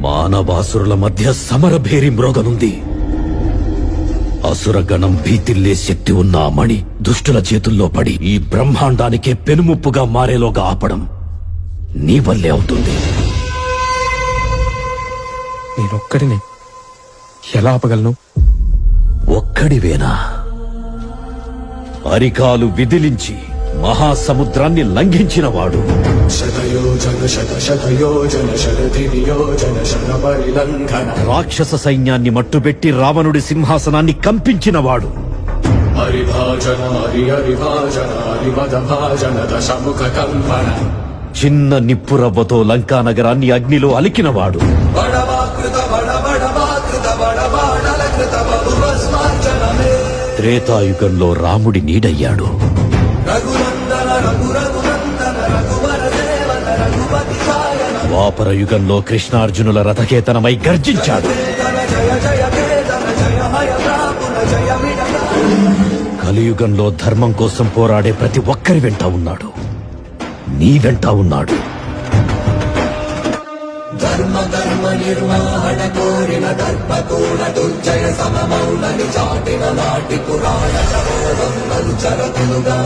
మానవాసురుల మధ్య సమరభేరి మ్రోగనుంది. అసురగణం భీతిల్లే శక్తి ఉన్న ఆ మణి దుష్టుల చేతుల్లో పడి ఈ బ్రహ్మాండానికే పెనుముప్పుగా మారేలోగా ఆపడం నీ వల్లే అవుతుంది. నేనొక్కడిని ఎలా ఆపగలను? ఒక్కడివేనా? అరికాలు విదిలించి మహాసముద్రాన్ని లంఘించినవాడు, రాక్షస సైన్యాన్ని మట్టుబెట్టి రావణుడి సింహాసనాన్ని కంపించినవాడు, చిన్న నిప్పురవ్వతో లంకా నగరాన్ని అగ్నిలో అలికినవాడు, త్రేతాయుగంలో రాముడి నీడయ్యాడు, ద్వాపర యుగంలో కృష్ణార్జునుల రథకేతనమై గర్జించాడు, కలియుగంలో ధర్మం కోసం పోరాడే ప్రతి ఒక్కరి వెంట ఉన్నాడు. నీ వెంట ఉన్నాడు. ధర్మ నిర్వహణ కోరిన దర్పతోడ దుర్జయ సమమౌలని చాటిన నాటి పురాణ చరతులుగా